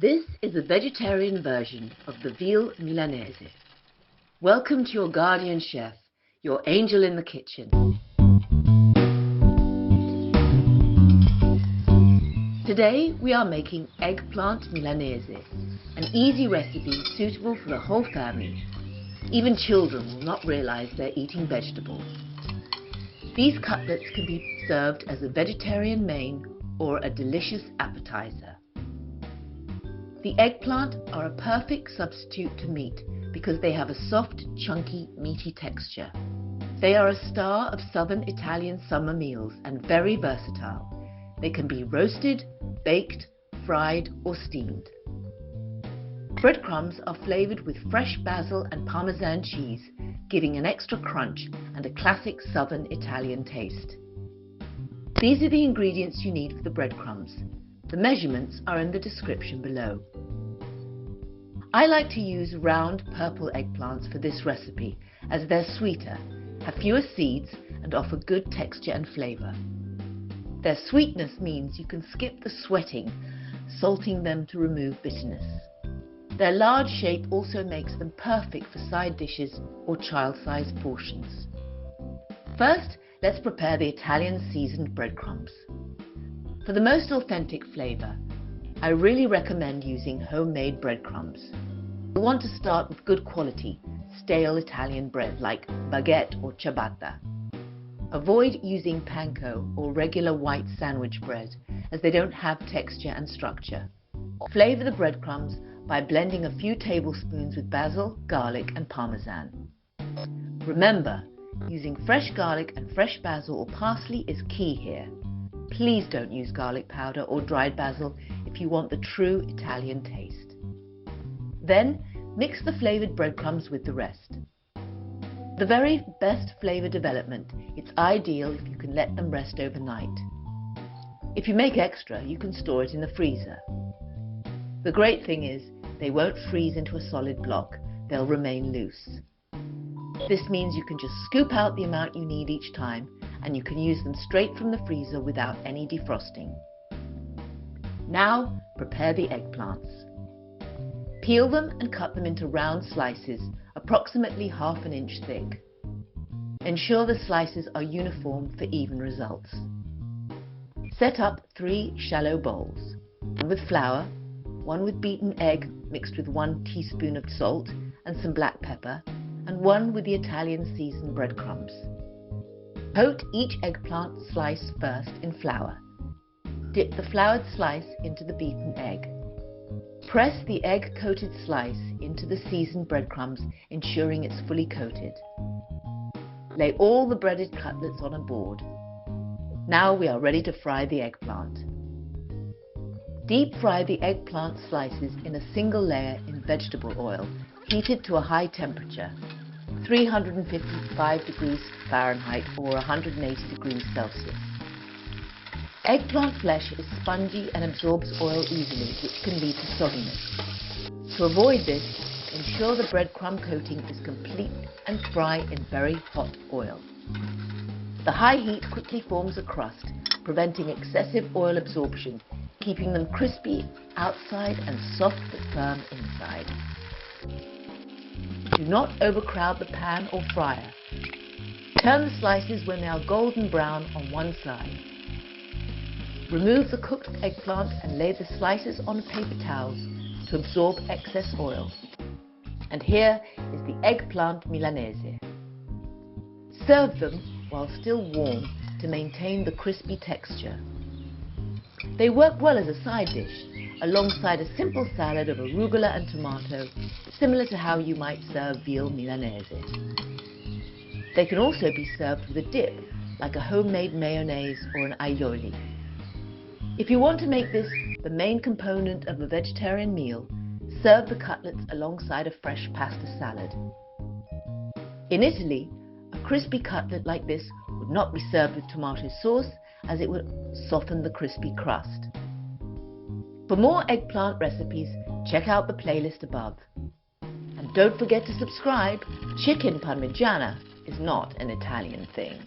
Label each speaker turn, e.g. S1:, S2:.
S1: This is a vegetarian version of the veal Milanese. Welcome to your guardian chef, your angel in the kitchen. Today we are making eggplant Milanese, an easy recipe suitable for the whole family. Even children will not realize they're eating vegetables. These cutlets can be served as a vegetarian main or a delicious appetizer. The eggplant are a perfect substitute to meat because they have a soft, chunky, meaty texture. They are a star of southern Italian summer meals and very versatile. They can be roasted, baked, fried or steamed. Breadcrumbs are flavored with fresh basil and Parmesan cheese, giving an extra crunch and a classic southern Italian taste. These are the ingredients you need for the breadcrumbs. The measurements are in the description below. I like to use round purple eggplants for this recipe as they're sweeter, have fewer seeds and offer good texture and flavour. Their sweetness means you can skip the sweating, salting them to remove bitterness. Their large shape also makes them perfect for side dishes or child-sized portions. First, let's prepare the Italian seasoned breadcrumbs. For the most authentic flavour, I really recommend using homemade breadcrumbs. You'll want to start with good quality, stale Italian bread like baguette or ciabatta. Avoid using panko or regular white sandwich bread as they don't have texture and structure. Flavour the breadcrumbs by blending a few tablespoons with basil, garlic and Parmesan. Remember, using fresh garlic and fresh basil or parsley is key here. Please don't use garlic powder or dried basil if you want the true Italian taste. Then, mix the flavoured breadcrumbs with the rest. The very best flavour development, it's ideal if you can let them rest overnight. If you make extra, you can store it in the freezer. The great thing is, they won't freeze into a solid block, they'll remain loose. This means you can just scoop out the amount you need each time and you can use them straight from the freezer without any defrosting. Now, prepare the eggplants. Peel them and cut them into round slices, approximately ½ inch thick. Ensure the slices are uniform for even results. Set up 3 shallow bowls, one with flour, one with beaten egg mixed with 1 teaspoon of salt and some black pepper, and one with the Italian seasoned breadcrumbs. Coat each eggplant slice first in flour. Dip the floured slice into the beaten egg. Press the egg-coated slice into the seasoned breadcrumbs, ensuring it's fully coated. Lay all the breaded cutlets on a board. Now we are ready to fry the eggplant. Deep fry the eggplant slices in a single layer in vegetable oil, heated to a high temperature, 355 degrees Fahrenheit or 180 degrees Celsius. Eggplant flesh is spongy and absorbs oil easily, which can lead to sogginess. To avoid this, ensure the breadcrumb coating is complete and fry in very hot oil. The high heat quickly forms a crust, preventing excessive oil absorption, keeping them crispy outside and soft but firm inside. Do not overcrowd the pan or fryer. Turn the slices when they are golden brown on one side. Remove the cooked eggplant and lay the slices on paper towels to absorb excess oil. And here is the eggplant Milanese. Serve them while still warm to maintain the crispy texture. They work well as a side dish, alongside a simple salad of arugula and tomato, similar to how you might serve veal Milanese. They can also be served with a dip, like a homemade mayonnaise or an aioli. If you want to make this the main component of a vegetarian meal, serve the cutlets alongside a fresh pasta salad. In Italy, a crispy cutlet like this would not be served with tomato sauce, as it would soften the crispy crust. For more eggplant recipes, check out the playlist above. And don't forget to subscribe. Chicken parmigiana is not an Italian thing.